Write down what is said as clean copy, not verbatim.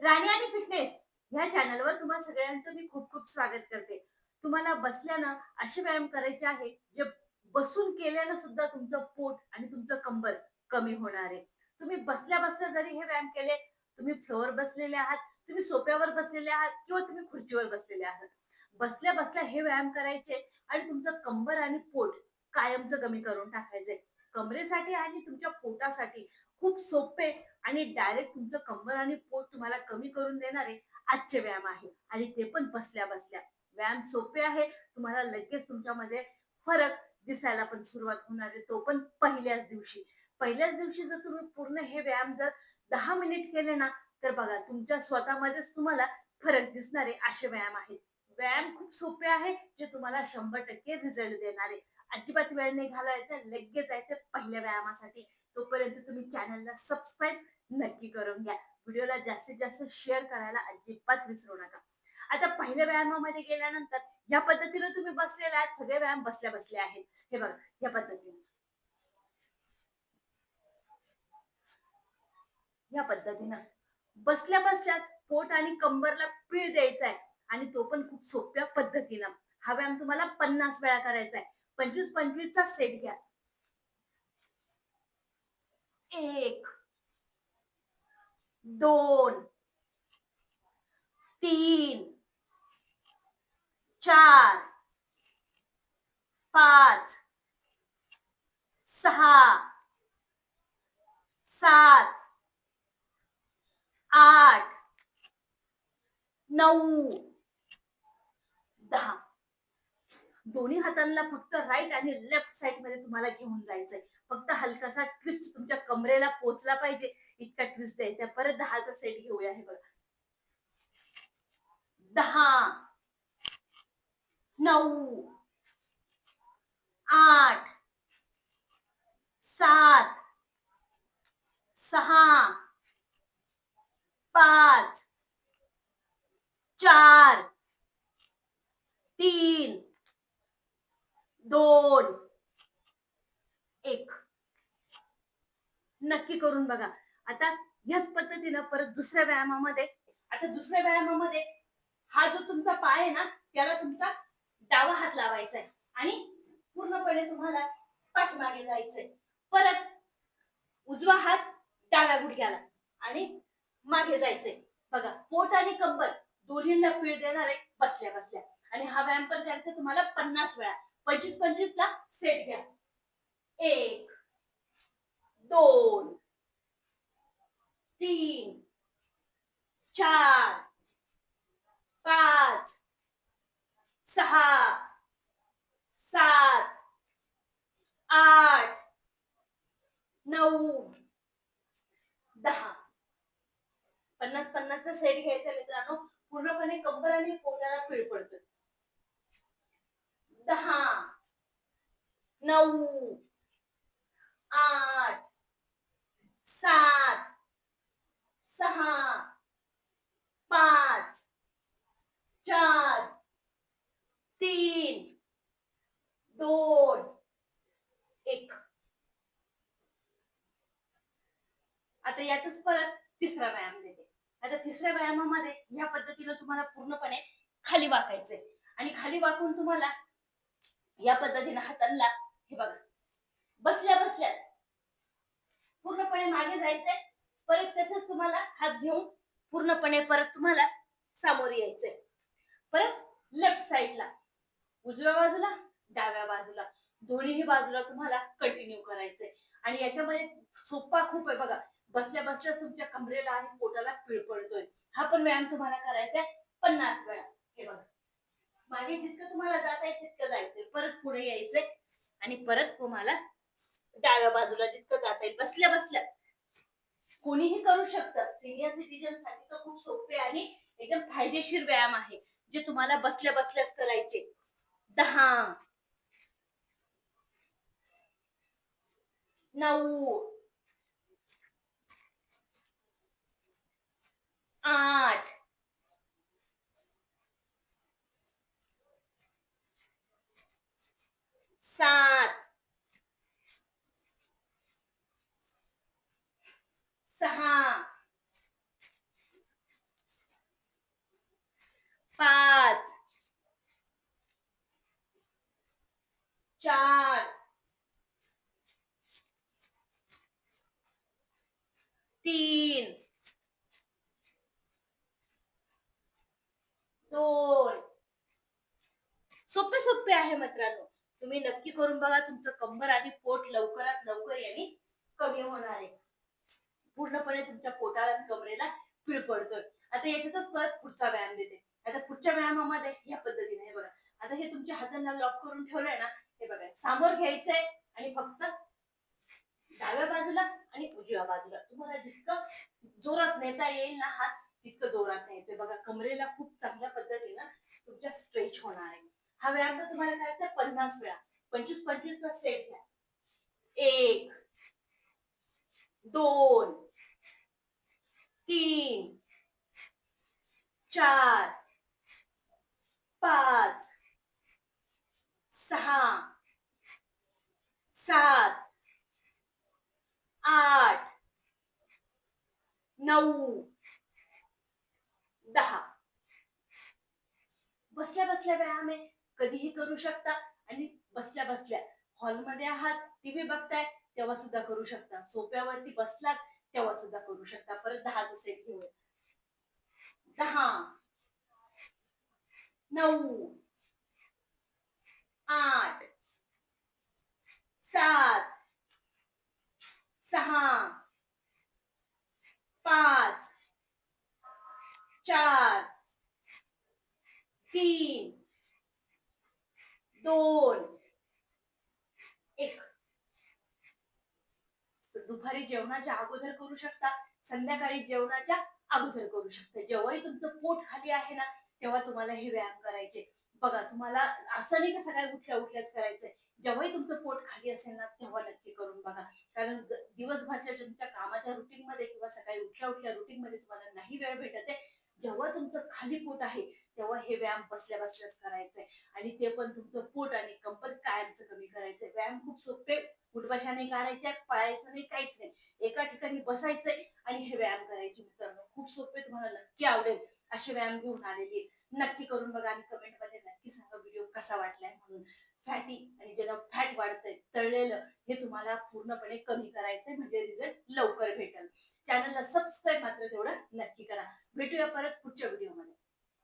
गाणी आणि फिटनेस ह्या चॅनलवर तुम्हा सगळ्यांचं मी खूप खूप स्वागत करते. तुम्हाला बसल्यानं असे व्यायाम करायचे आहे जे बसून केल्यानं सुद्धा तुमचं पोट आणि तुमचं कंबर कमी होणार आहे. तुम्ही बसल्या बसल्या जरी हे व्यायाम केले, तुम्ही फ्लोअर बसलेले आहात, तुम्ही सोफ्यावर बसलेले आहात किंवा तुम्ही खुर्चीवर बसलेले आहात. बसल्या बसल्या हे व्यायाम करायचे आणि तुमचं कंबर आणि पोट कायमचं कमी करून टाकायचे. कमरेसाठी आणि तुमच्या पोटासाठी खूप सोपे आणि डायरेक्ट तुमचं कंबर आणि पोट तुम्हाला कमी करून देणारे आजचे व्यायाम आहे आणि ते पण बसल्या बसल्या. व्यायाम सोपे आहे, तुम्हाला लगेच तुमच्यामध्ये फरक दिसायला पण सुरुवात होणार आहे, तो पण पहिल्याच दिवशी. पहिल्याच दिवशी जर तुम्ही पूर्ण हे व्यायाम जर 10 मिनिट केले ना, तर बघा तुमच्या स्वतःमध्येच तुम्हाला फरक दिसणारे असे व्यायाम आहेत. व्यायाम खूप सोपे आहे, जे तुम्हाला 100% रिझल्ट देणारे. अजिबात वेळ नाही घालवायचा, लगेच जायचं पहिल्या व्यायामासाठी. तोपर्यंत तुम्ही चॅनलला सबस्क्राईब नक्की करून घ्या. व्हिडिओला जास्तीत जास्त शेअर करायला अजिबात विसरू नका. आता पहिल्या व्यायामामध्ये गेल्यानंतर या पद्धतीने तुम्ही बसलेले आहात. सगळे व्यायाम बसल्या बसले आहेत. हे बघा या पद्धतीने. या पद्धतीनं बसल्या बसल्याच पोट आणि कंबरला पीळ द्यायचा आहे आणि तो पण खूप सोप्या पद्धतीनं. हा व्यायाम तुम्हाला 50 वेळा करायचा आहे. 25-25 चा सेट घ्या. 1, 2, 3, 4, 5, 6, 7, 8, 9, 10. दोन्ही हातांना फक्त राईट आणि लेफ्ट साइड मध्ये तुम्हाला घेऊन जायचंय. फक्त हलकासा ट्विस्ट तुमच्या कमरेला पोहोचला पाहिजे इतका ट्विस्ट द्यायचा. परत 10चा सेट घेऊया. हे बघा. 10, 9, 8, 7, 6, 5, 4, 3, 2, 1. नक्की करून बघा. आता याच पद्धतीनं परत दुसऱ्या व्यायामामध्ये, आता दुसऱ्या व्यायामामध्ये हा जो तुमचा पाय आहे ना, त्याला तुमचा डावा हात लावायचा आहे आणि पूर्णपणे तुम्हाला पाठीमागे जायचंय. परत उजवा हात डाव्या गुडघ्याला आणि मागे जायचंय. बघा पोट आणि कंबर दोन्हींना पीळ देणार आहे बसल्या बसल्या. आणि हा व्यायाम पण करायचा तुम्हाला 50 वेळा. 25-25 चा सेट घ्या. 1, 2, 3, 4, 5, 6, 7, 8, 9, 10. 50-50 चा सेट घ्यायचा मित्रांनो. पूर्णपणे कंबर आणि पोटाला पीळ पडतोय. 10, 9, 8, 7, 6, 5, 4, 3, 2, 1. आता यातच परत तिसरा व्यायाम देते. आता तिसऱ्या व्यायामामध्ये या पद्धतीनं तुम्हाला पूर्णपणे खाली वाकायचंय आणि खाली वाकून तुम्हाला या पद्धतीनं हातांना, हे बघा, बसल्या बसल्याच पूर्णपणे मागे जायचंय. परत तसंच तुम्हाला हात घेऊन पूर्णपणे परत तुम्हाला सामोरे यायचंय. परत लेफ्ट साइडला, उजव्या बाजूला, डाव्या बाजूला, दोन्हीही बाजूला तुम्हाला कंटिन्यू करायचंय. आणि याच्यामध्ये सोपा खूप आहे बघा. बसल्या बसल्या तुमच्या कमरेला आणि पोटाला पीळ पडतोय. हा पण व्यायाम तुम्हाला करायचा आहे 50 वेळा. हे बघा. मागे जितकं तुम्हाला जाता येईल तितकं जायचंय. परत पुढे यायचंय आणि परत तुम्हाला डाव्या बाजूला जितकं जाता येईल बसल्या बसल्या. कोणीही करू शकतं. सिनियर सिटीजन साठी तर खूप सोपे आणि एकदम फायदेशीर व्यायाम आहे, जे तुम्हाला बसल्या बसल्याच करायचे. 10, 9, 8, 7, 6, 5 4 3 2 सोपे सोपे आहे मित्रांनो. तुम्ही नक्की करून बघा. तुमचं कंबर आणि पोट लवकरात लवकर याने कमी होणार आहे. पूर्णपणे तुमच्या पोटाला आणि कमरेला पीळ पडतोय. आता याच्यातच परत पुढचा व्यायाम देते. आता पुढच्या व्यायामामध्ये या पद्धतीने हे बघा. आता हे तुमच्या हातांना लॉक करून ठेवलंय ना, हे बघा समोर घ्यायचंय आणि फक्त डाव्या बाजूला आणि उजव्या बाजूला तुम्हाला जितकं जोरात नेता येईल ना हात, तितकं जोरात न्यायचंय. बघा कमरेला खूप चांगल्या पद्धतीनं तुमच्या स्ट्रेच होणार आहे. हा व्यायाम जर तुम्हाला करायचा 50 वेळा, 25-25 चा सेट घ्या. 1 2 3 4 5 6 7 8 9 10. बसल्या बसल्या व्यायाम आहे. कधीही करू शकता आणि बसल्या बसल्या हॉलमध्ये आहात, टीव्ही बघताय तेव्हा सुद्धा करू शकता. सोफ्यावरती बसलात तेव्हा सुद्धा करू शकता. परत 10चा सेट घेऊया. 10 9 8 7 6 5 4 3 2 1. दुपारी जेवणाच्या अगोदर करू शकता, संध्याकाळी जेवणाच्या अगोदर करू शकता. जेव्हाही तुमचं पोट खाली आहे ना, तेव्हा तुम्हाला हे व्यायाम करायचे. बघा तुम्हाला असं नाही का सकाळी उठल्या उठल्याच करायचंय. जेव्हाही तुमचं पोट खाली असेल ना, तेव्हा नक्की करून बघा. कारण दिवसभरच्या तुमच्या कामाच्या रुटीन मध्ये किंवा सकाळी उठल्या उठल्या रुटीन मध्ये तुम्हाला नाही वेळ भेटत आहे. जेव्हा तुमचं खाली पोट आहे, तेव्हा हे व्यायाम बसल्या बसल्याच करायचंय आणि ते पण तुमचं पोट आणि कंबर कायमचं कमी करायचंय. व्यायाम खूप सोपे, उठबशा नाही काढायच्या, पळायचं नाही, काहीच नाही. एका ठिकाणी बसायचंय आणि हे व्यायाम करायचे मित्रांनो. खूप सोपे, तुम्हाला नक्की आवडेल असे व्यायाम घेऊन आलेली आहे. नक्की करून बघा आणि कमेंट मध्ये नक्की सांगा व्हिडिओ कसा वाटलाय म्हणून. फॅटी आणि ज्याला फॅट वाढतंय तळलेलं, हे तुम्हाला पूर्णपणे कमी करायचंय म्हणजे रिझल्ट लवकर भेटेल. चॅनलला सबस्क्राईब मात्र तेवढं नक्की करा. भेटूया परत पुढच्या व्हिडिओमध्ये.